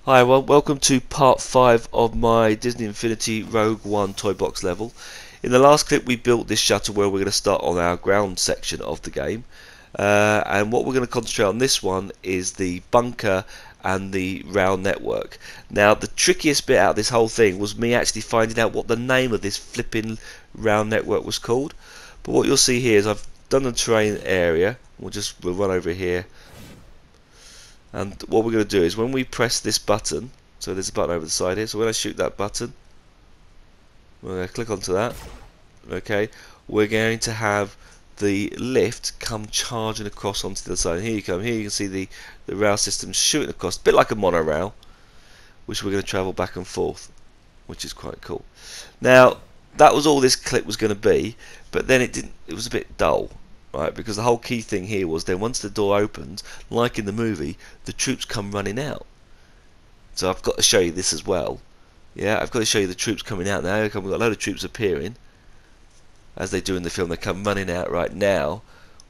Hi, well, welcome to part 5 of my Disney Infinity Rogue One toy box level. In the last clip we built this shuttle where we're going to start on our ground section of the game. And what we're going to concentrate on this one is the bunker and the rail network. Now the trickiest bit out of this whole thing was me actually finding out what the name of this flipping rail network was called. But what you'll see here is I've done the terrain area. We'll run over here. And what we're going to do is when we press this button, so there's a button over the side here, so when I shoot that button, we're going to click onto that, okay, we're going to have the lift come charging across onto the other side. And here you come, here you can see the rail system shooting across, a bit like a monorail, which we're going to travel back and forth, which is quite cool. Now, that was all this clip was going to be, but then it was a bit dull. Right, because the whole key thing here was then once the door opens, like in the movie, the troops come running out. So I've got to show you this as well. Yeah, I've got to show you the troops coming out now. We've got a load of troops appearing, as they do in the film. They come running out right now.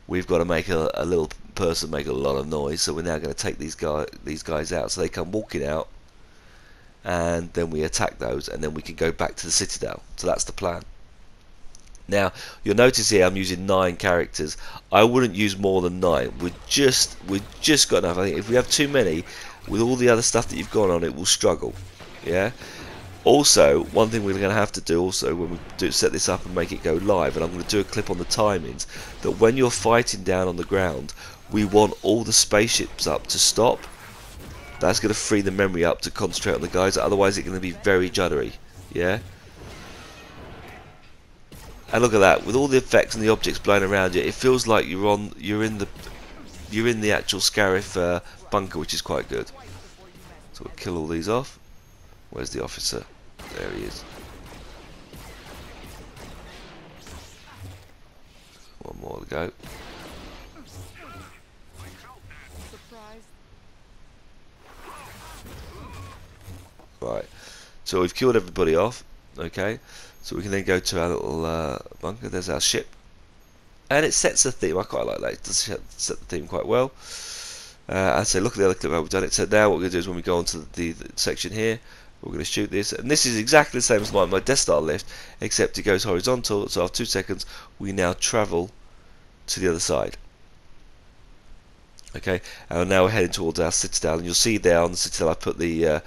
We've got to make a little person make a lot of noise. So we're now going to take these guys out. So they come walking out, and then we attack those, and then we can go back to the Citadel. So that's the plan. Now you'll notice here I'm using 9 characters. I wouldn't use more than 9. We've just got enough. I think if we have too many, with all the other stuff that you've got on, it will struggle. Yeah. Also, one thing we're going to have to do also when we do set this up and make it go live, and I'm going to do a clip on the timings, that when you're fighting down on the ground, we want all the spaceships up to stop. That's going to free the memory up to concentrate on the guys. Otherwise, it's going to be very juddery. Yeah. And look at that, with all the effects and the objects blowing around you, it feels like you're in the actual Scarif Bunker, which is quite good. So we'll kill all these off. Where's the officer? There he is. One more to go. Right, so we've killed everybody off. Okay, so we can then go to our little bunker. There's our ship, and it sets the theme. I quite like that. It does set the theme quite well. I'd say look at the other clip how we've done it. So now what we're going to do is when we go onto the section here, we're going to shoot this, and this is exactly the same as my Death Star lift, except it goes horizontal. So after 2 seconds, we now travel to the other side. Okay, and now we're heading towards our Citadel, and you'll see there on the Citadel I put the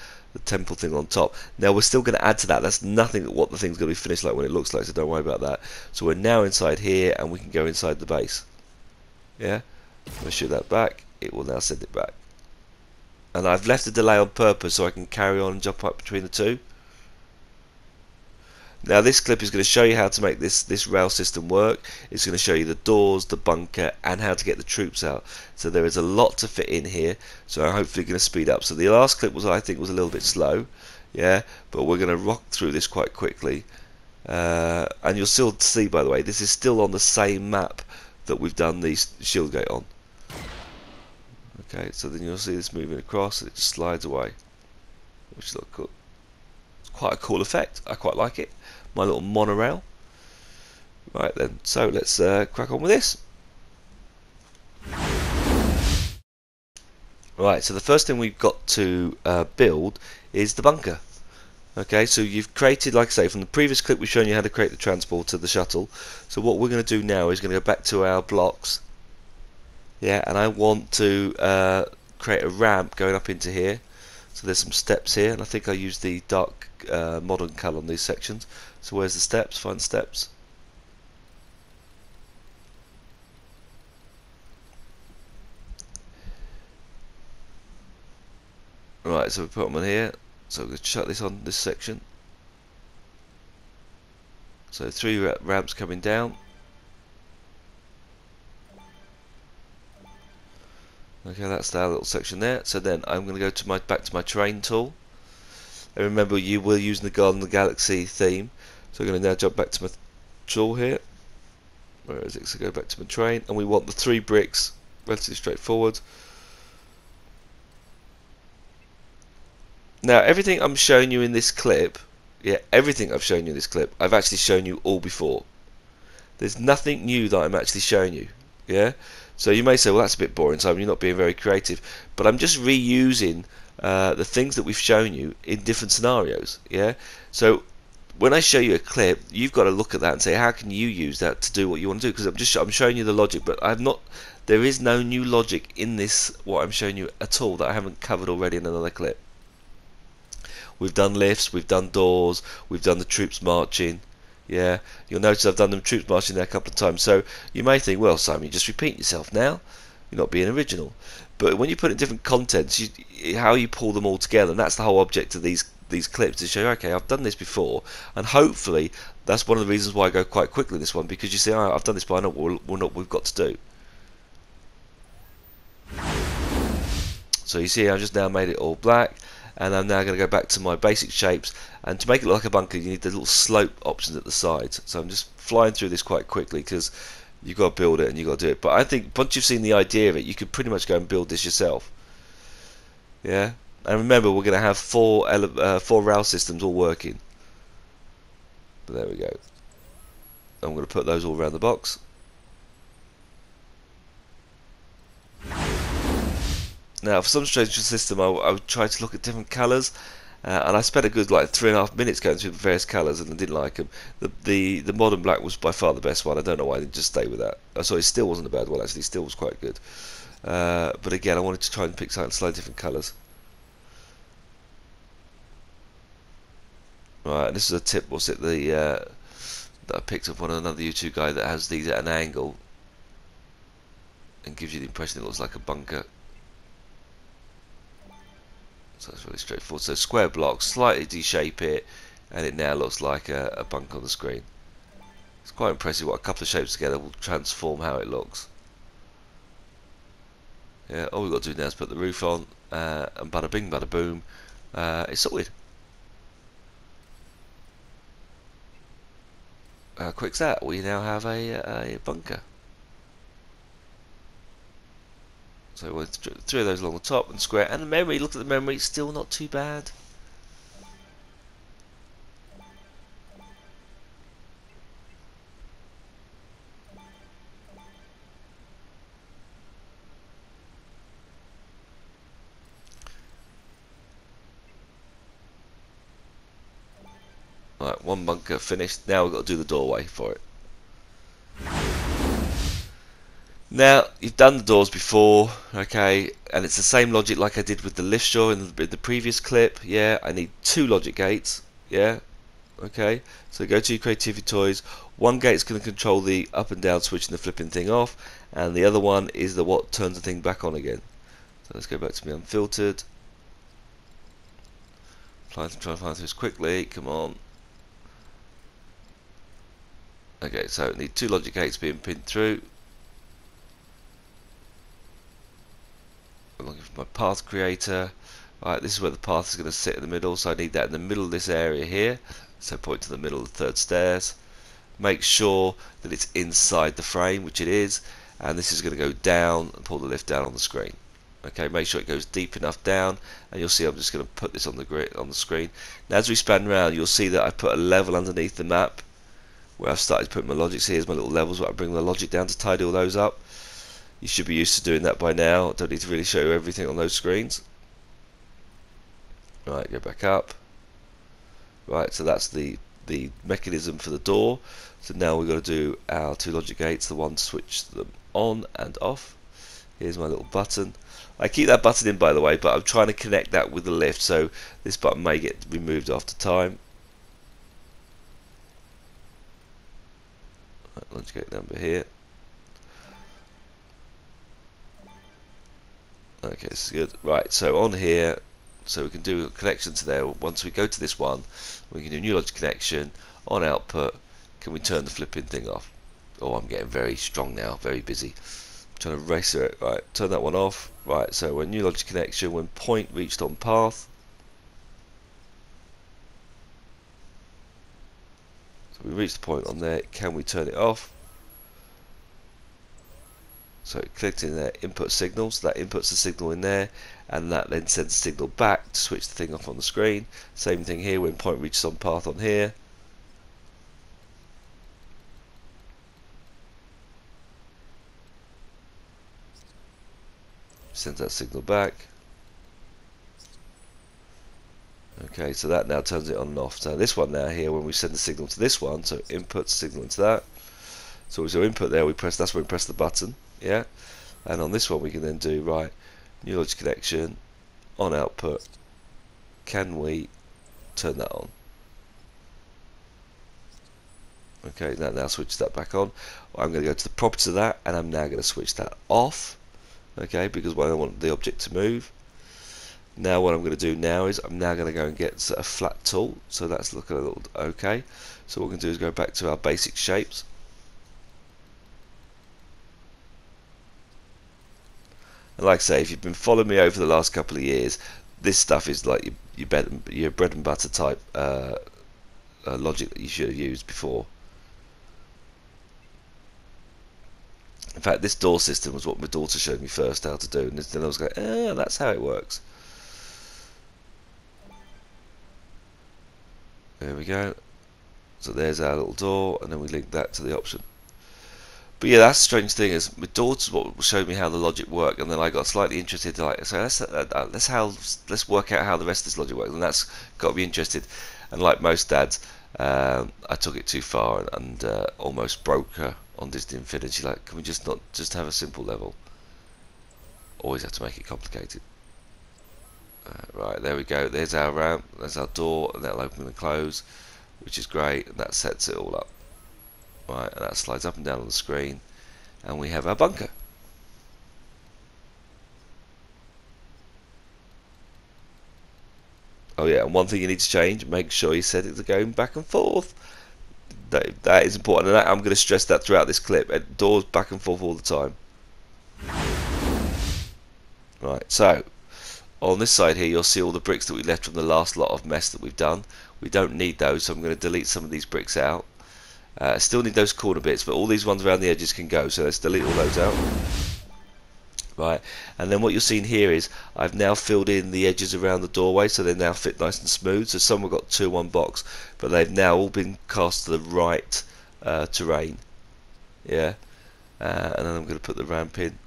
temple thing on top. Now we're still going to add to that. That's nothing what the thing's going to be finished like when it looks like, so don't worry about that. So we're now inside here, and we can go inside the base. Yeah, if I shoot that back, it will now send it back. And I've left a delay on purpose so I can carry on and jump up between the two. Now this clip is going to show you how to make this rail system work. It's going to show you the doors, the bunker, and how to get the troops out. So there is a lot to fit in here. So I'm hopefully going to speed up. So the last clip I think was a little bit slow, yeah, but we're going to rock through this quite quickly. And you'll still see, by the way, this is still on the same map that we've done the shield gate on. Okay, so then you'll see this moving across, and it just slides away, which looks cool. It's quite a cool effect. I quite like it. My little monorail. Right then, so let's crack on with this. Right, so the first thing we've got to build is the bunker. Okay, so you've created, like I say, from the previous clip we've shown you how to create the transporter, the shuttle. So what we're going to do now is going to go back to our blocks. Yeah, and I want to create a ramp going up into here. So there's some steps here, and I think I used the dark modern colour on these sections. So where's the steps? Find steps. Right, so we put them on here. So we're going to shut this on this section. So 3 ramps coming down. Okay, that's that little section there. So then I'm going to go to back to my terrain tool. And remember, you will use the Garden of the Galaxy theme. So I'm going to now jump back to my tool here. Where is it? So go back to my terrain, and we want the 3 bricks. Relatively straightforward. Now everything I'm showing you in this clip, yeah, everything I've shown you in this clip, I've actually shown you all before. There's nothing new that I'm actually showing you. Yeah. So you may say, well, that's a bit boring, Simon, you're not being very creative. But I'm just reusing the things that we've shown you in different scenarios. Yeah. So when I show you a clip, you've got to look at that and say, how can you use that to do what you want to do? Because I'm showing you the logic, but there is no new logic in this, what I'm showing you at all, that I haven't covered already in another clip. We've done lifts, we've done doors, we've done the troops marching. Yeah, you'll notice I've done them troops marching there a couple of times. So you may think, well, Simon, you just repeat yourself now. You're not being original. But when you put in different contents, how you pull them all together, and that's the whole object of these clips, to show, okay, I've done this before, and hopefully that's one of the reasons why I go quite quickly in this one, because you see, oh, I've done this, but I know what we've got to do. So you see, I've just now made it all black, and I'm now going to go back to my basic shapes, and to make it look like a bunker, you need the little slope options at the sides. So I'm just flying through this quite quickly, because you've got to build it and you've got to do it. But I think once you've seen the idea of it, you could pretty much go and build this yourself. Yeah. And remember, we're going to have four rail systems all working. But there we go. I'm going to put those all around the box. Now, for some strange system, I would try to look at different colours, and I spent a good like 3.5 minutes going through the various colours, and I didn't like them. The modern black was by far the best one. I don't know why I didn't just stay with that. Sorry, still wasn't a bad one actually. Still was quite good. But again, I wanted to try and pick something slightly different colours. Right, and this is a tip. What's it? That I picked up on another YouTube guy that has these at an angle and gives you the impression it looks like a bunker. So it's really straightforward. So square blocks, slightly deshape it, and it now looks like a bunker on the screen. It's quite impressive what a couple of shapes together will transform how it looks. Yeah, all we've got to do now is put the roof on, and bada bing, bada boom, it's sorted. How quick's that? We now have a bunker. So we'll three of those along the top and square. And the memory, look at the memory, it's still not too bad. Right, one bunker finished. Now we've got to do the doorway for it. Now, you've done the doors before, okay, and it's the same logic like I did with the lift shore in the previous clip. Yeah, I need 2 logic gates. Yeah, okay, so go to your creativity toys. One gate's going to control the up and down switch and the flipping thing off, and the other one is the what turns the thing back on again. So let's go back to me unfiltered. Try to find through this quickly, come on. Okay, so I need 2 logic gates being pinned through. I'm looking for my path creator. Right, this is where the path is going to sit in the middle, so I need that in the middle of this area here. So point to the middle of the 3rd stairs. Make sure that it's inside the frame, which it is, and this is going to go down and pull the lift down on the screen. Okay, make sure it goes deep enough down, and you'll see I'm just going to put this on the screen. Now, as we span around, you'll see that I put a level underneath the map where I've started putting my logics. Here's my little levels where I bring the logic down to tidy all those up. You should be used to doing that by now. I don't need to really show you everything on those screens. Right, go back up. Right, so that's the mechanism for the door. So now we've got to do our 2 logic gates, the one to switch them on and off. Here's my little button. I keep that button in, by the way, but I'm trying to connect that with the lift, so this button may get removed after time. Right, logic gate number here. Okay, this is good. Right, so on here, so we can do a connection to there. Once we go to this one, we can do new logic connection. On output, can we turn the flipping thing off? Oh, I'm getting very strong now, very busy. I'm trying to racer it. Right, turn that one off. Right, so when new logic connection, when point reached on path. So we reach the point on there, can we turn it off? So it clicked in there, input signal, so that inputs the signal in there, and that then sends the signal back to switch the thing off on the screen. Same thing here, when point reaches on path on here. Sends that signal back. Okay, so that now turns it on and off. So this one now here, when we send the signal to this one, so input signal into that. So we input there, we press, that's when we press the button, yeah. And on this one we can then do, right, new logic connection, on output, can we turn that on? Okay, that now switches that back on. I'm going to go to the properties of that, and I'm now going to switch that off, okay, because I don't want the object to move. Now what I'm going to do now is I'm now going to go and get a flat tool, so that's looking a little okay. So what we're going to do is go back to our basic shapes. And like I say, if you've been following me over the last couple of years, this stuff is like your bread and butter type logic that you should have used before. In fact, this door system was what my daughter showed me first how to do, and then I was going, that's how it works. There we go. So there's our little door, and then we link that to the option. But yeah, that's the strange thing is my daughter's what showed me how the logic worked, and then I got slightly interested. Like, so let's work out how the rest of this logic works, and that's got me interested. And like most dads, I took it too far and almost broke her on Disney Infinity. She's like, can we just not just have a simple level? Always have to make it complicated. Right, there we go. There's our ramp. There's our door, and that'll open and close, which is great, and that sets it all up. Right, and that slides up and down on the screen, and we have our bunker. Oh yeah, and one thing you need to change, make sure you set it to going back and forth. That is important, and I'm going to stress that throughout this clip. Doors back and forth all the time. Right, so on this side here you'll see all the bricks that we left from the last lot of mess that we've done. We don't need those, so I'm going to delete some of these bricks out. Still need those corner bits, but all these ones around the edges can go, so let's delete all those out. Right, and then what you're seeing here is I've now filled in the edges around the doorway, so they now fit nice and smooth. So some have got 2 in 1 box, but they've now all been cast to the right terrain. Yeah, and then I'm going to put the ramp in.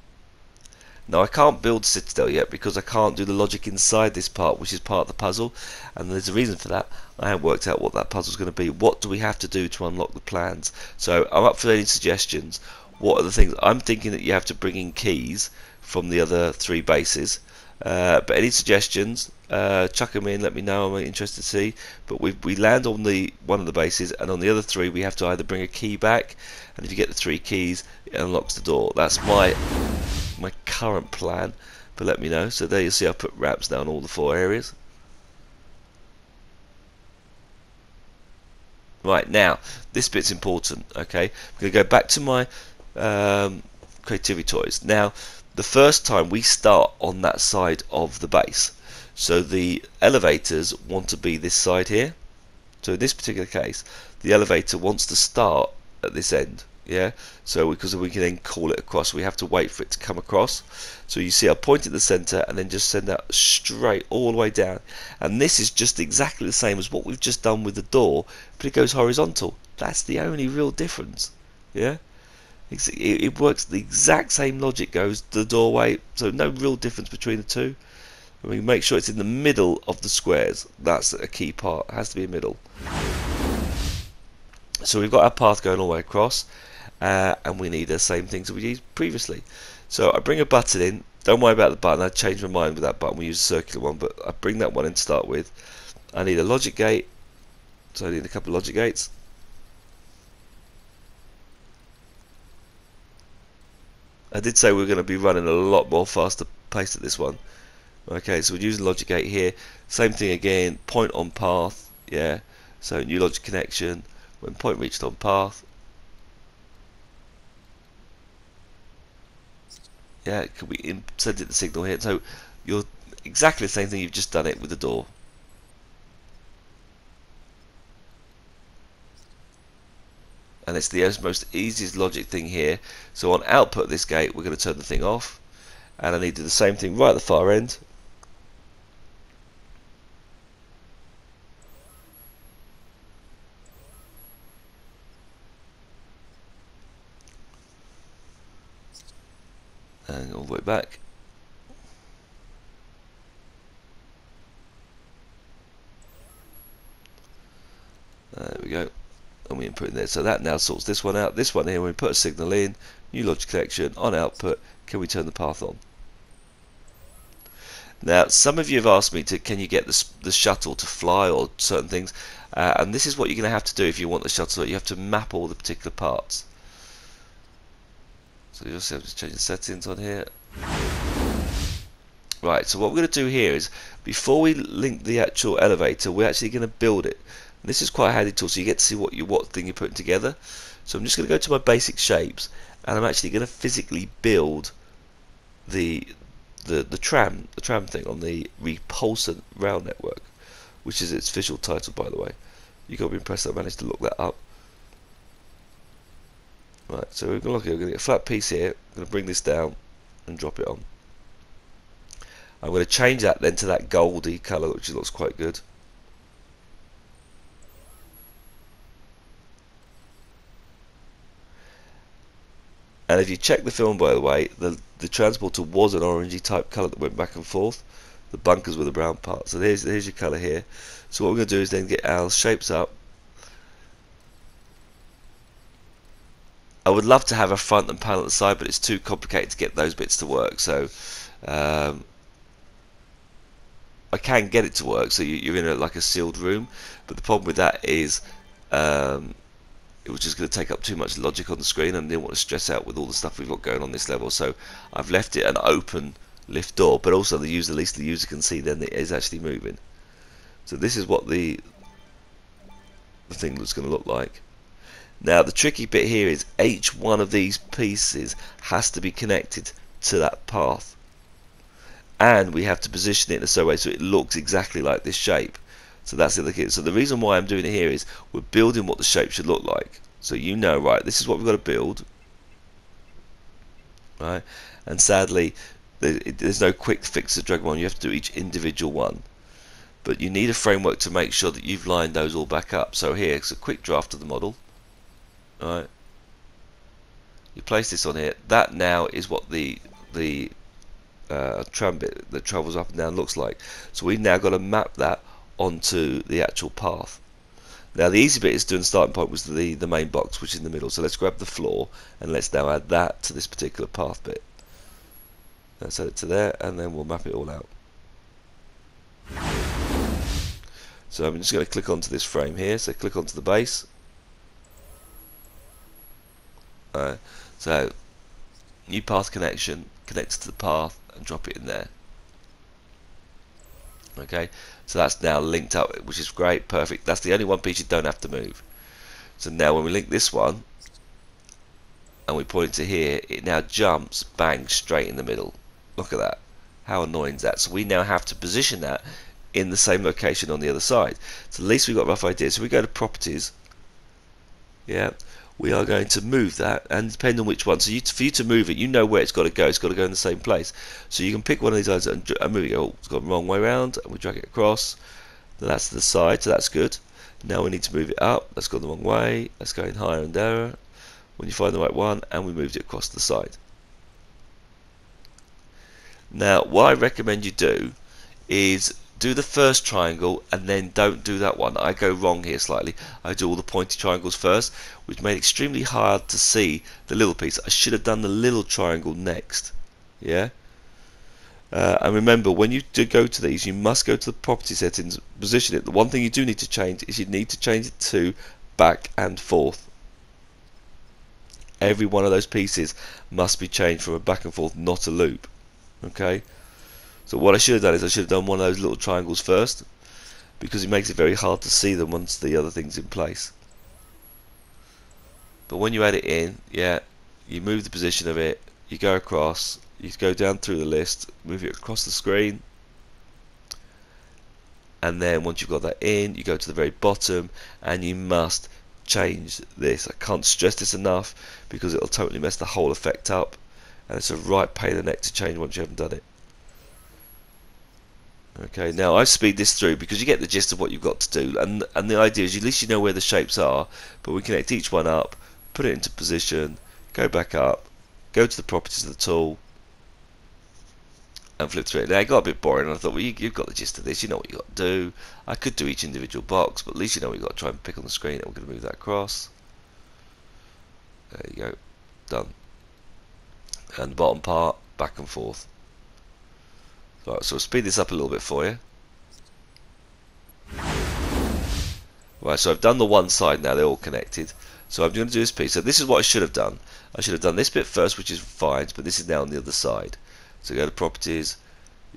Now I can't build Citadel yet because I can't do the logic inside this part, which is part of the puzzle, and there's a reason for that. I haven't worked out what that puzzle is going to be. What do we have to do to unlock the plans? So I'm up for any suggestions. What are the things? I'm thinking that you have to bring in keys from the other 3 bases, but any suggestions, chuck them in, let me know. I'm interested to see. But we land on one of the bases, and on the other 3 we have to either bring a key back, and if you get the 3 keys it unlocks the door. That's my current plan, but let me know. So there you see I put ramps down all the 4 areas. Right, now this bit's important. Okay, I'm going to go back to my creativity toys. Now the first time we start on that side of the base, so the elevators want to be this side here. So in this particular case the elevator wants to start at this end. Yeah, so because we can then call it across, we have to wait for it to come across. So you see I point at the center and then just send that straight all the way down, and this is just exactly the same as what we've just done with the door, but it goes horizontal. That's the only real difference. Yeah, it works the exact same logic, goes the doorway, so no real difference between the two. And we make sure it's in the middle of the squares. That's a key part, it has to be in the middle. So we've got our path going all the way across, and we need the same things that we used previously. So I bring a button in. Don't worry about the button, I changed my mind with that button. We use a circular one, but I bring that one in to start with. I need a logic gate, so I need a couple of logic gates. I did say we were going to be running a lot more faster pace at this one. Okay, so we're using logic gate here. Same thing again, point on path. Yeah, so new logic connection. When point reached on path. Yeah, can we send it the signal here? So you're exactly the same thing, you've just done it with the door. And it's the most easiest logic thing here. So on output of this gate we're going to turn the thing off, and I need to do the same thing right at the far end. And all the way back. There we go. And we input in there. So that now sorts this one out. This one here, when we put a signal in, new logic connection, on output, can we turn the path on? Now, some of you have asked me can you get the shuttle to fly or certain things, and this is what you're going to have to do if you want the shuttle. You have to map all the particular parts. So you'll just have to change the settings on here. Right, so what we're going to do here is, before we link the actual elevator, we're actually going to build it. And this is quite a handy tool, so you get to see what thing you're putting together. So I'm just going to go to my basic shapes, and I'm actually going to physically build the tram thing on the Repulsor Rail Network, which is its official title, by the way. You've got to be impressed that I managed to look that up. Right, so we're going to get a flat piece here. I'm going to bring this down and drop it on. I'm going to change that then to that goldy colour, which looks quite good. And if you check the film, by the way, the transporter was an orangey type colour that went back and forth. The bunkers were the brown part. So here's your colour here. So what we're going to do is then get our shapes up. I would love to have a front and panel at the side, but it's too complicated to get those bits to work. So I can get it to work. So you're in like a sealed room, but the problem with that is it was just going to take up too much logic on the screen, and I didn't want to stress out with all the stuff we've got going on this level. So I've left it an open lift door, but also at least the user can see then that it is actually moving. So this is what the thing that's going to look like. Now the tricky bit here is each one of these pieces has to be connected to that path, and we have to position it in a certain way so it looks exactly like this shape. So that's the other key. So the reason why I'm doing it here is we're building what the shape should look like. So you know, right, this is what we've got to build, right? And sadly, there's no quick fix to drag one. You have to do each individual one. But you need a framework to make sure that you've lined those all back up. So here, it's a quick draft of the model. All right. You place this on here. That now is what the tram bit that travels up and down looks like. So we've now got to map that onto the actual path. Now the easy bit is doing the starting point was the main box, which is in the middle. So let's grab the floor and let's now add that to this particular path bit. Let's add it to there, and then we'll map it all out. So I'm just going to click onto this frame here. So click onto the base. So new path connection, connect it to the path and drop it in there. Okay, so that's now linked up, which is great, perfect. That's the only one piece you don't have to move. So now when we link this one and we point it to here, it now jumps bang straight in the middle. Look at that. How annoying is that? So we now have to position that in the same location on the other side. So at least we've got a rough idea. So we go to properties. Yeah, we are going to move that, and depending on which one. So for you to move it, you know where it's got to go. It's got to go in the same place. So you can pick one of these items and move it. Oh, it's gone the wrong way around, and we drag it across. Then that's to the side, so that's good. Now we need to move it up. That's gone the wrong way. That's going higher and lower. When you find the right one, and we moved it across the side. Now, what I recommend you do is do the first triangle and then don't do that one. I go wrong here slightly. I do all the pointy triangles first, which made it extremely hard to see the little piece. I should have done the little triangle next. Yeah. And remember, when you do go to these, you must go to the property settings, position it. The one thing you do need to change is you need to change it to back and forth. Every one of those pieces must be changed from a back and forth, not a loop. Okay. So what I should have done is I should have done one of those little triangles first, because it makes it very hard to see them once the other thing's in place. But when you add it in, yeah, you move the position of it, you go across, you go down through the list, move it across the screen, and then once you've got that in, you go to the very bottom and you must change this. I can't stress this enough because it'll totally mess the whole effect up, and it's a right pain in the neck to change once you haven't done it. Okay, now I speed this through because you get the gist of what you've got to do, and the idea is at least you know where the shapes are, but we connect each one up, put it into position, go back up, go to the properties of the tool, and flip through it. Now it got a bit boring, and I thought, well, you've got the gist of this, you know what you got to do. I could do each individual box, but at least you know what you got to try and pick on the screen, and we're going to move that across. There you go, done. And the bottom part, back and forth. Right, so we'll speed this up a little bit for you. Right, so I've done the one side now, they're all connected. So I'm going to do this piece. So this is what I should have done. I should have done this bit first, which is fine, but this is now on the other side. So go to properties,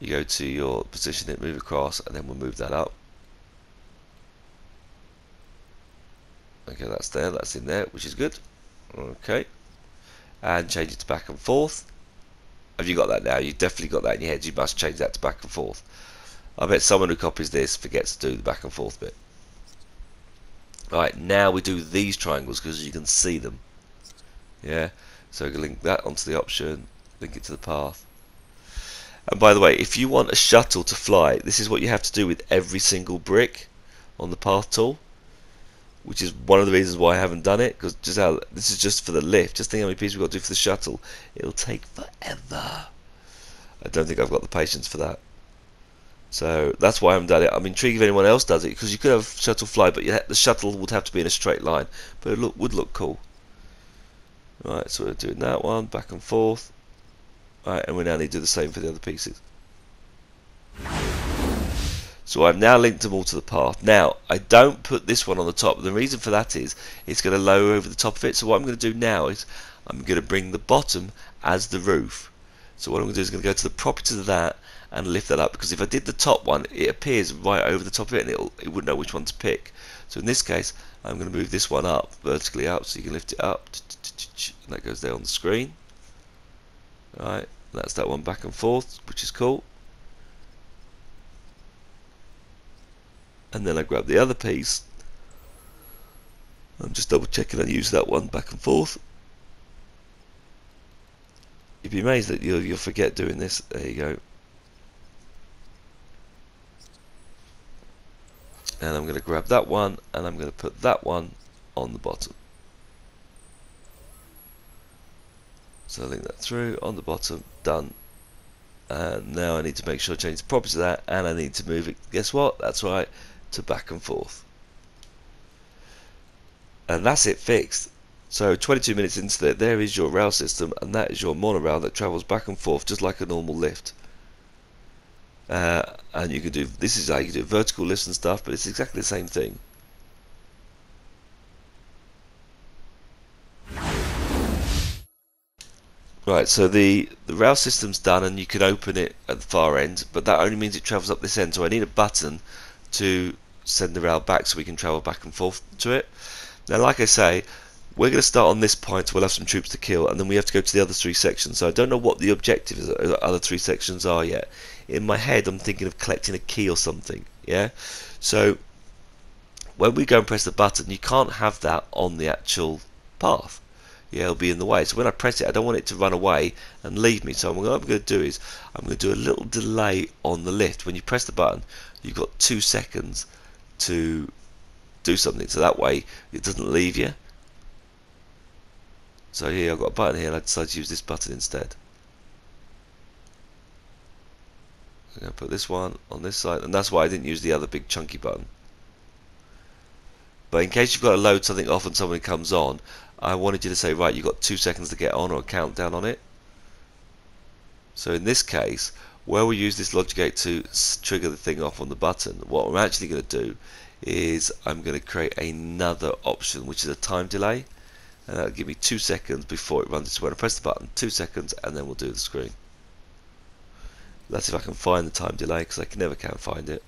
you go to your position it, move across, and then we'll move that up. Okay, that's there, that's in there, which is good. Okay, and change it to back and forth. Have you got that now? You've definitely got that in your head. You must change that to back and forth. I bet someone who copies this forgets to do the back and forth bit. Alright, now we do these triangles because you can see them. Yeah, so we can link that onto the option, link it to the path. And by the way, if you want a shuttle to fly, this is what you have to do with every single brick on the path tool, which is one of the reasons why I haven't done it, because this is just for the lift. Just think how many pieces we've got to do for the shuttle. It'll take forever. I don't think I've got the patience for that. So that's why I haven't done it. I'm intrigued if anyone else does it, because you could have shuttle fly, but the shuttle would have to be in a straight line, but it would look cool. Right, so we're doing that one, back and forth. Right, and we now need to do the same for the other pieces. So I've now linked them all to the path. Now, I don't put this one on the top. The reason for that is it's going to lower over the top of it. So what I'm going to do now is I'm going to bring the bottom as the roof. So what I'm going to do is going to go to the properties of that and lift that up, because if I did the top one, it appears right over the top of it and it wouldn't know which one to pick. So in this case, I'm going to move this one up, vertically up, so you can lift it up, and that goes there on the screen. Right, that's that one back and forth, which is cool. And then I grab the other piece. I'm just double checking I use that one back and forth. You'd be amazed that you'll forget doing this. There you go. And I'm going to grab that one and I'm going to put that one on the bottom. So link that through on the bottom, done. And now I need to make sure I change the properties of that, and I need to move it, guess what? That's right, to back and forth. And that's it fixed. So 22 minutes into it, there is your rail system, and that is your monorail that travels back and forth just like a normal lift. And you can do, this is how you can do vertical lifts and stuff, but it's exactly the same thing. Right, so the rail system's done, and you can open it at the far end, but that only means it travels up this end, so I need a button to send the rail back so we can travel back and forth to it. Now, like I say, we're going to start on this point, so we'll have some troops to kill, and then we have to go to the other three sections. So I don't know what the objective of the other three sections are yet. In my head, I'm thinking of collecting a key or something, yeah? So when we go and press the button, you can't have that on the actual path. Yeah, it'll be in the way. So when I press it, I don't want it to run away and leave me. So what I'm going to do is I'm going to do a little delay on the lift. When you press the button, you've got 2 seconds to do something, so that way it doesn't leave you. So here I've got a button here, and I decided to use this button instead. I'm going to put this one on this side, and that's why I didn't use the other big chunky button. But in case you've got to load something off and somebody comes on, I wanted you to say, right, you've got 2 seconds to get on, or a countdown on it. So in this case, where we use this logic gate to trigger the thing off on the button, what I'm actually going to do is I'm going to create another option, which is a time delay, and that'll give me 2 seconds before it runs. So when I press the button, 2 seconds, and then we'll do the screen. That's if I can find the time delay, because I never can find it.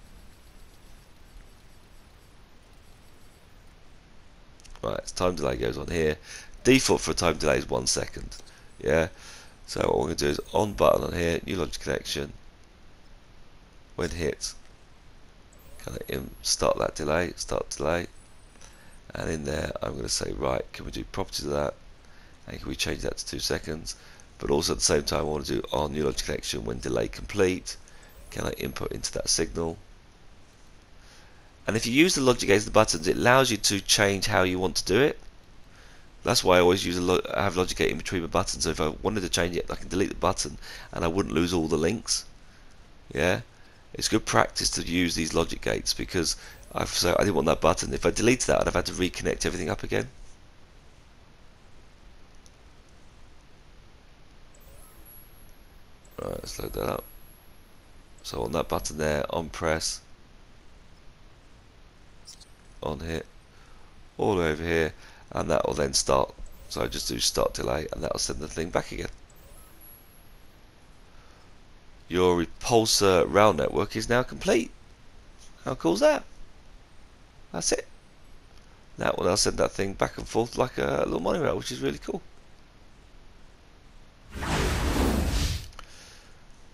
Right, so time delay goes on here. Default for a time delay is 1 second. Yeah. So what we're going to do is on button on here, new logic connection. When hit, kind of start that delay, start delay, and in there I'm going to say, right, can we do properties of that, and can we change that to 2 seconds? But also at the same time I want to do on new logic connection when delay complete. Can I input into that signal? And if you use the logic gates, the buttons, it allows you to change how you want to do it. That's why I always use have logic gate in between the buttons. So if I wanted to change it, I can delete the button, and I wouldn't lose all the links. Yeah, it's good practice to use these logic gates because I didn't want that button. If I deleted that, I'd have had to reconnect everything up again. Right, let's load that up. So on that button there, on press, on hit, all the way over here, and that will then start. So I just do start delay, and that will send the thing back again. Your Repulsor Rail Network is now complete. How cool is that? That's it. That will now send that thing back and forth like a little monorail, which is really cool.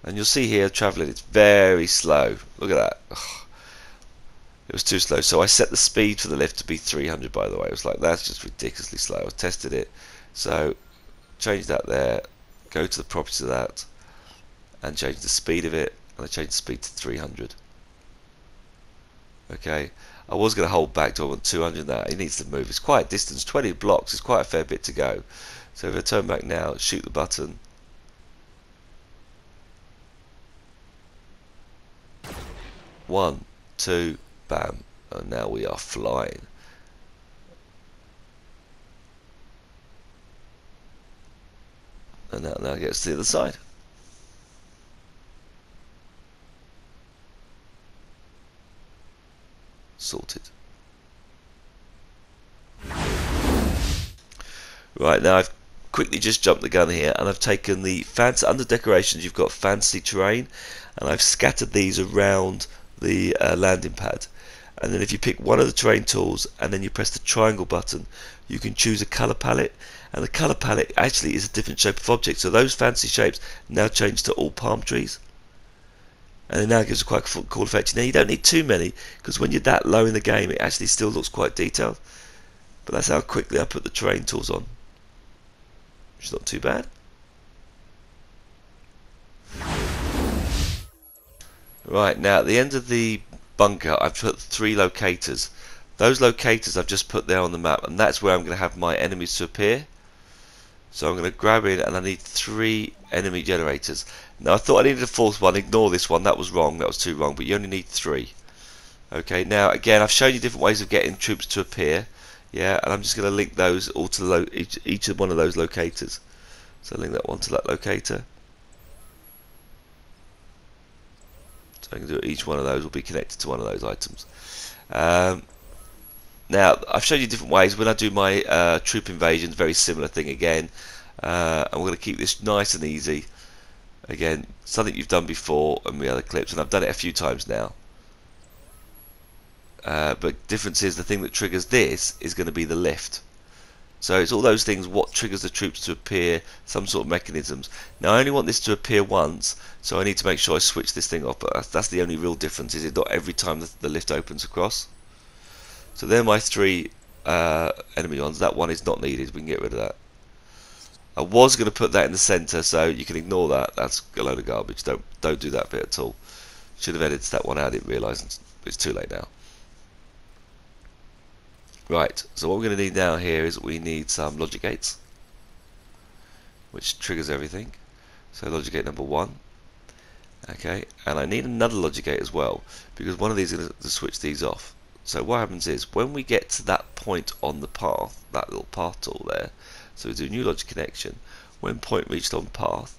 And you'll see here travelling, it's very slow. Look at that. Ugh. It was too slow, so I set the speed for the lift to be 300, by the way. I was like, that's just ridiculously slow. I tested it, so change that there, go to the properties of that, and change the speed of it, and I changed the speed to 300. Okay, I was going to hold back to I want 200 now. It needs to move. It's quite a distance, 20 blocks is quite a fair bit to go. So if I turn back now, shoot the button. One, two, bam, and now we are flying. And that now gets to the other side. Sorted. Right, now I've quickly just jumped the gun here, and I've taken the fancy, under decorations you've got fancy terrain, and I've scattered these around the landing pad. And then if you pick one of the terrain tools and then you press the triangle button, you can choose a color palette, and the color palette actually is a different shape of object. So those fancy shapes now change to all palm trees, and it now gives a quite cool effect. Now you don't need too many, because when you're that low in the game it actually still looks quite detailed. But that's how quickly I put the terrain tools on, which is not too bad. Right, now at the end of the bunker I've put 3 locators. Those locators I've just put there on the map, and that's where I'm going to have my enemies to appear. So I'm going to grab in, and I need 3 enemy generators. Now I thought I needed a 4th one. Ignore this one, that was wrong, that was too wrong, but you only need 3. Okay, now again I've shown you different ways of getting troops to appear. Yeah, and I'm just going to link those all to each one of those locators. So link that one to that locator. So I can do each one of those will be connected to one of those items. Now I've shown you different ways. When I do my troop invasions, very similar thing again. And we're going to keep this nice and easy. Again, something you've done before in the other clips, and I've done it a few times now. But difference is the thing that triggers this is going to be the lift. So it's all those things, what triggers the troops to appear, some sort of mechanisms. Now I only want this to appear once, so I need to make sure I switch this thing off, but that's the only real difference, is it not every time the lift opens across. So they're my 3 enemy ones. That one is not needed, we can get rid of that. I was going to put that in the centre, so you can ignore that, that's a load of garbage, don't do that bit at all. Should have edited that one out, I didn't realise, it's too late now. Right, so what we're going to need now here is we need some logic gates, which triggers everything. So logic gate number 1. Okay, and I need another logic gate as well, because one of these is going to switch these off. So what happens is, when we get to that point on the path, that little path tool there, so we do new logic connection, when point reached on path,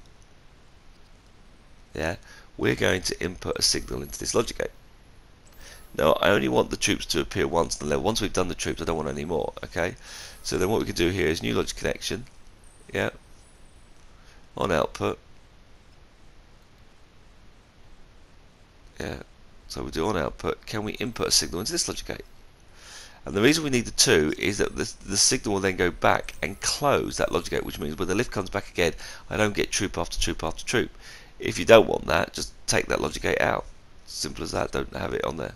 yeah, we're going to input a signal into this logic gate. Now I only want the troops to appear once on the level. Once we've done the troops, I don't want any more. Okay, so then what we can do here is new logic connection. Yeah, on output. Yeah, so we do on output. Can we input a signal into this logic gate? And the reason we need the 2 is that the signal will then go back and close that logic gate, which means when the lift comes back again, I don't get troop after troop after troop. If you don't want that, just take that logic gate out. Simple as that. Don't have it on there.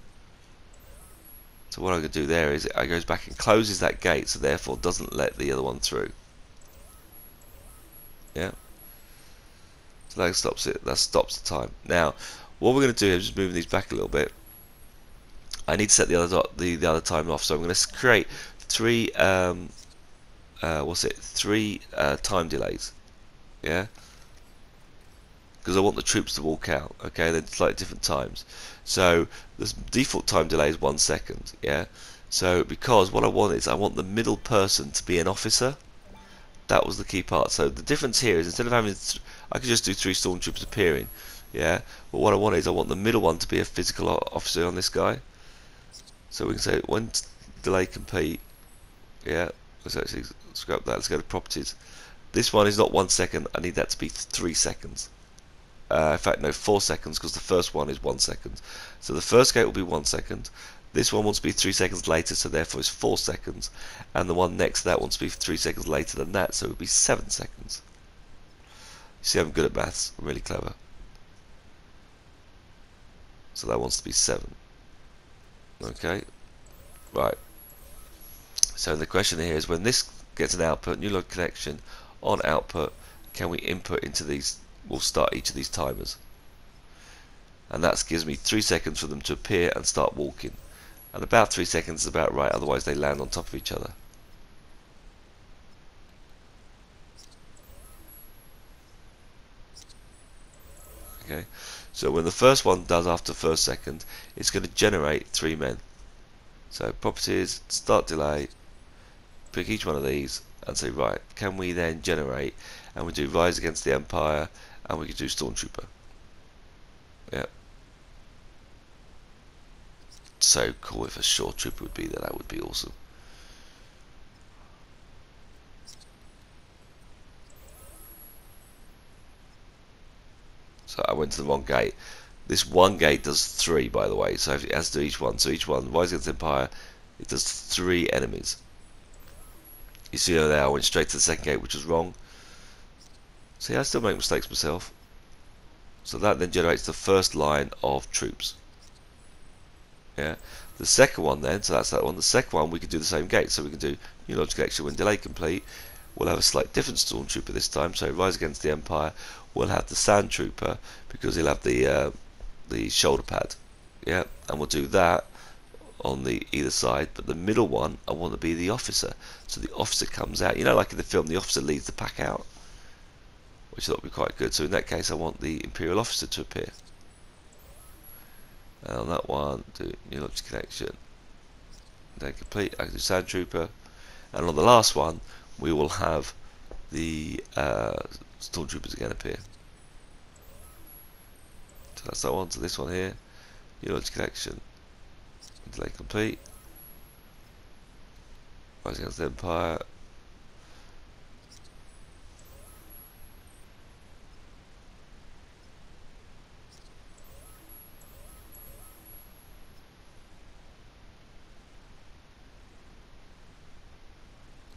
So what I'm going to do there is it goes back and closes that gate, so therefore doesn't let the other one through. Yeah. So that stops it. That stops the time. Now, what we're going to do is just moving these back a little bit. I need to set the other time off, so I'm going to create 3 3 time delays. Yeah. because I want the troops to walk out. Okay, they're slightly different times. So the default time delay is 1 second. Yeah. So because what I want is I want the middle person to be an officer. That was the key part. So the difference here is instead of having, I could just do 3 stormtroopers appearing. Yeah. But what I want is I want the middle one to be a physical officer on this guy. So we can say when delay complete. Yeah. Let's actually scrap that. Let's go to properties. This one is not 1 second. I need that to be 3 seconds. In fact, no, 4 seconds, because the first one is 1 second. So the first gate will be 1 second. This one wants to be 3 seconds later, so therefore it's 4 seconds. And the one next to that wants to be 3 seconds later than that, so it would be 7 seconds. You see, I'm good at maths. I'm really clever. So that wants to be 7. Okay. Right. So the question here is when this gets an output, new log connection, on output, can we input into these? We'll start each of these timers. And that gives me 3 seconds for them to appear and start walking. And about 3 seconds is about right, otherwise they land on top of each other. Okay, so when the first one does after the first second, it's going to generate 3 men. So properties, start delay, pick each one of these and say, right, can we then generate, and we do Rise Against the Empire, and we can do Stormtrooper. Yeah. So cool if a short trooper would be there, that would be awesome. So I went to the wrong gate. This one gate does 3, by the way, so it has to do each one. So each one, Rise Against the Empire, it does 3 enemies. You see there, I went straight to the second gate, which was wrong. See, I still make mistakes myself. So that then generates the first line of troops. Yeah. The second one then, so that's that one. The second one we can do the same gate, so we can do new logic connection when delay complete. We'll have a slight different stormtrooper this time. So Rise Against the Empire, we'll have the sand trooper because he'll have the shoulder pad. Yeah, and we'll do that on the either side. But the middle one, I want to be the officer. So the officer comes out. You know, like in the film, the officer leads the pack out, which I thought would be quite good. So in that case, I want the Imperial officer to appear. And on that one, do new launch connection. Then complete. I can do Sand Trooper. And on the last one, we will have the Stormtroopers again appear. So that's that one. So this one here, new launch connection. Delay complete. Rise Against the Empire.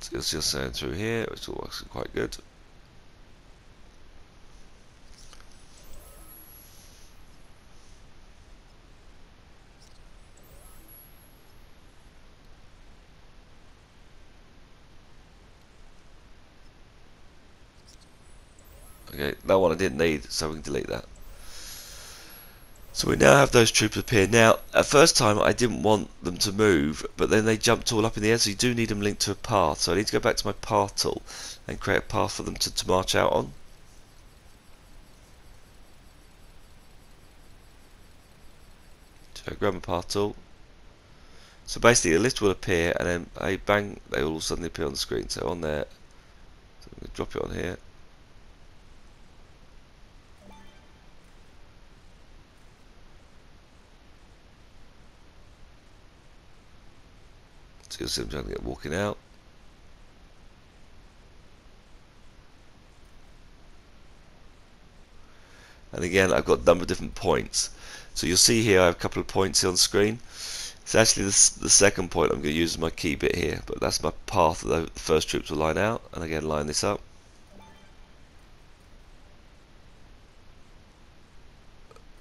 So it's just going through here, which all works quite good. Okay, that one I didn't need, so we can delete that. So we now have those troops appear. Now, at first time I didn't want them to move, but then they jumped all up in the air, so you do need them linked to a path. So I need to go back to my path tool and create a path for them to march out on. So I grab my path tool. So basically a list will appear and then bang, they will all suddenly appear on the screen. So on there, so I'm going to drop it on here. So you'll see them trying to get walking out. And again, I've got a number of different points. So you'll see here I have a couple of points here on the screen. It's actually the second point I'm going to use as my key bit here, but that's my path that the first troops will line out. And again, line this up.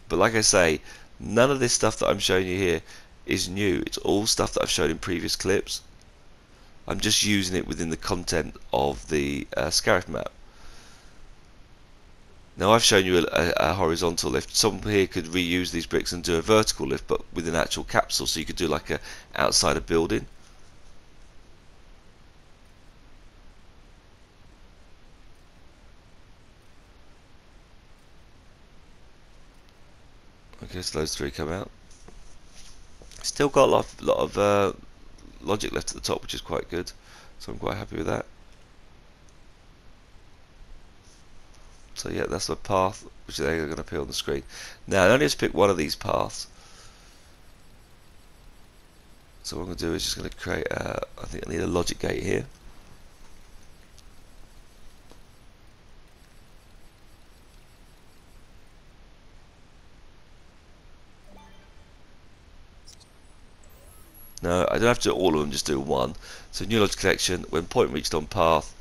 But like I say, none of this stuff that I'm showing you here is new. It's all stuff that I've shown in previous clips. I'm just using it within the content of the Scarif map. Now I've shown you a horizontal lift. Someone here could reuse these bricks and do a vertical lift, but with an actual capsule, so you could do like a outside a building. Okay, so those three come out. Still got a lot of logic left at the top, which is quite good. So I'm quite happy with that. So yeah, that's the path which they're going to appear on the screen. Now I only have to pick one of these paths. So what I'm going to do is just going to create I think I need a logic gate here. No, I don't have to do all of them, just do one. So new logic connection, when point reached on path,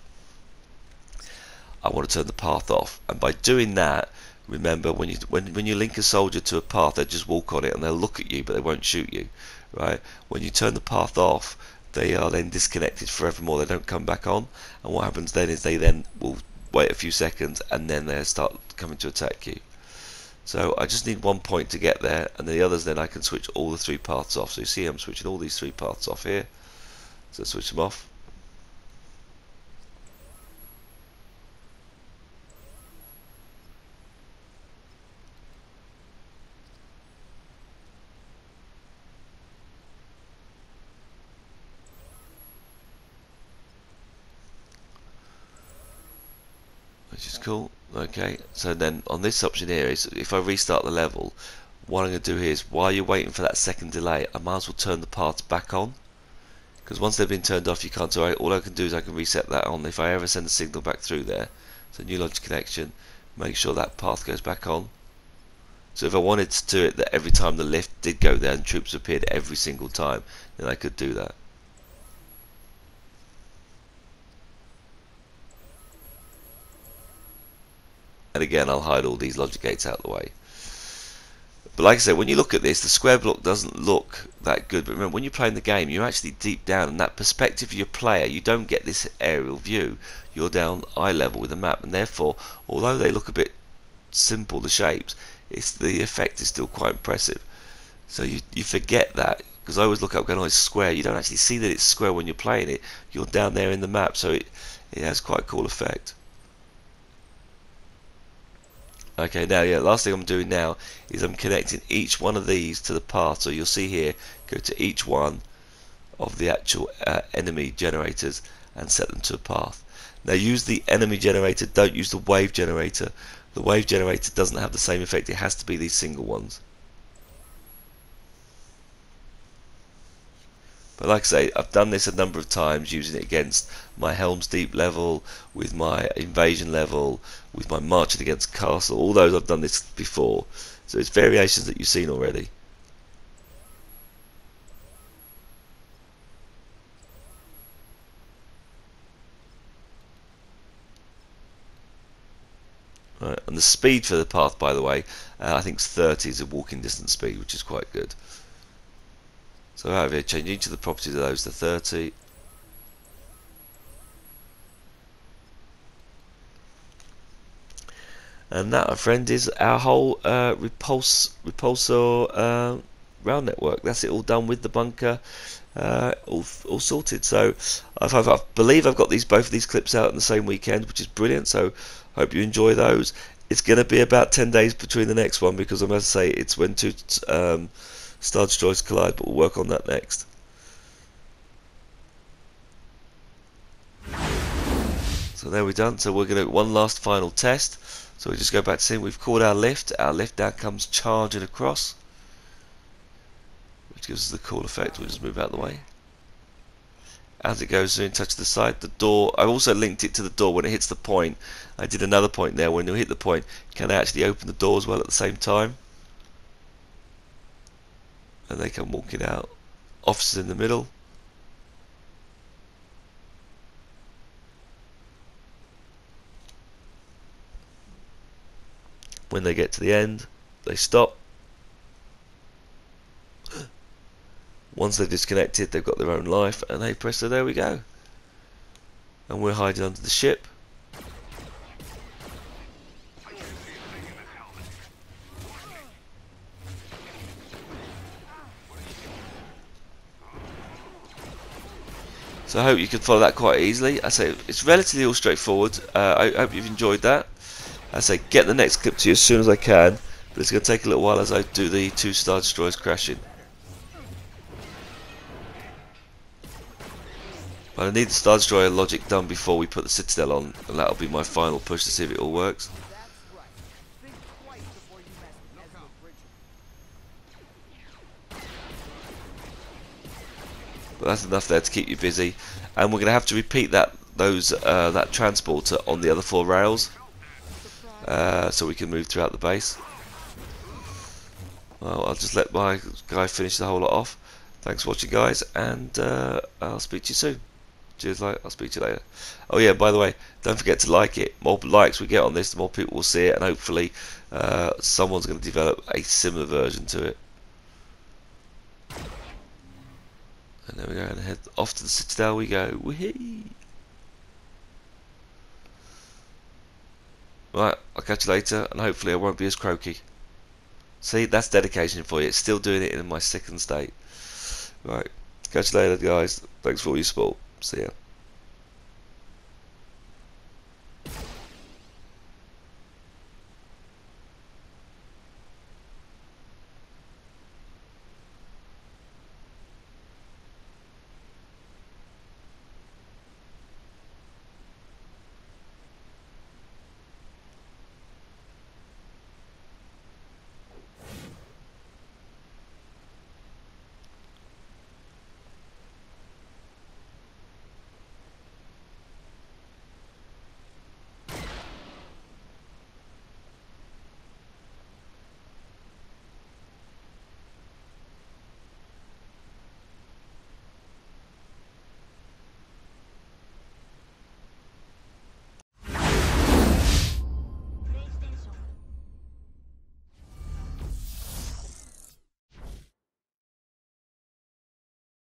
I want to turn the path off. And by doing that, remember when you link a soldier to a path, they just walk on it and they'll look at you, but they won't shoot you, right? When you turn the path off, they are then disconnected forevermore. They don't come back on. And what happens then is they then will wait a few seconds and then they start coming to attack you. So I just need one point to get there, and the others then I can switch all the three paths off. So you see I'm switching all these three paths off here. So switch them off. Which is cool. Okay, so then on this option here is if I restart the level, what I'm going to do here is while you're waiting for that second delay, I might as well turn the paths back on, because once they've been turned off you can't do it. All I can do is I can reset that on if I ever send a signal back through there. So new logic connection, make sure that path goes back on. So if I wanted to do it that every time the lift did go there and troops appeared every single time, then I could do that. And again, I'll hide all these logic gates out of the way. But like I said, when you look at this, the square block doesn't look that good. But remember, when you're playing the game, you're actually deep down in that perspective of your player. You don't get this aerial view. You're down eye level with the map, and therefore, although they look a bit simple, the shapes, the effect is still quite impressive. So you forget that, because I always look up going, oh, it's square. You don't actually see that it's square when you're playing it. You're down there in the map, so it has quite a cool effect. Okay, now last thing I'm doing now is I'm connecting each one of these to the path. So you'll see here, go to each one of the actual enemy generators and set them to a path. Now use the enemy generator, don't use the wave generator. The wave generator doesn't have the same effect, it has to be these single ones. But like I say, I've done this a number of times using it against my Helm's Deep level, with my invasion level, with my marching against castle. All those I've done this before. So it's variations that you've seen already. Right, and the speed for the path, by the way, I think 30 is a walking distance speed, which is quite good. So out of here, change each of the properties of those to 30. And that, my friend, is our whole Repulsor Rail Network. That's it all done with the bunker, all sorted. So I believe I've got both of these clips out in the same weekend, which is brilliant. So hope you enjoy those. It's going to be about 10 days between the next one, because I must say it's when two Star Destroyers collide, but we'll work on that next. So there we're done. So we're going to do one last final test. So we just go back to see, we've called our lift. Our lift now comes charging across, which gives us the cool effect. We'll just move out of the way. As it goes in touch the side, the door, I also linked it to the door when it hits the point. I did another point there. When you hit the point, can I actually open the door as well at the same time? And they come walking out. Officers in the middle. When they get to the end, they stop. Once they're disconnected, they've got their own life, and hey presto, there we go. And we're hiding under the ship. So I hope you can follow that quite easily. I say it's relatively all straightforward. I hope you've enjoyed that. I say get the next clip to you as soon as I can. But it's going to take a little while as I do the 2 Star Destroyers crashing. But I need the Star Destroyer logic done before we put the Citadel on, and that'll be my final push to see if it all works. But that's enough there to keep you busy, and we're going to have to repeat that that transporter on the other 4 rails, so we can move throughout the base. Well, I'll just let my guy finish the whole lot off. Thanks for watching, guys, and I'll speak to you soon. Cheers, I'll speak to you later. Oh yeah, by the way, don't forget to like it. More likes we get on this, the more people will see it, and hopefully someone's going to develop a similar version to it. And there we go, and head off to the Citadel we go. Whee! Right, I'll catch you later, and hopefully I won't be as croaky. See, that's dedication for you. It's still doing it in my 2nd state. Right, catch you later, guys. Thanks for all your support. See ya.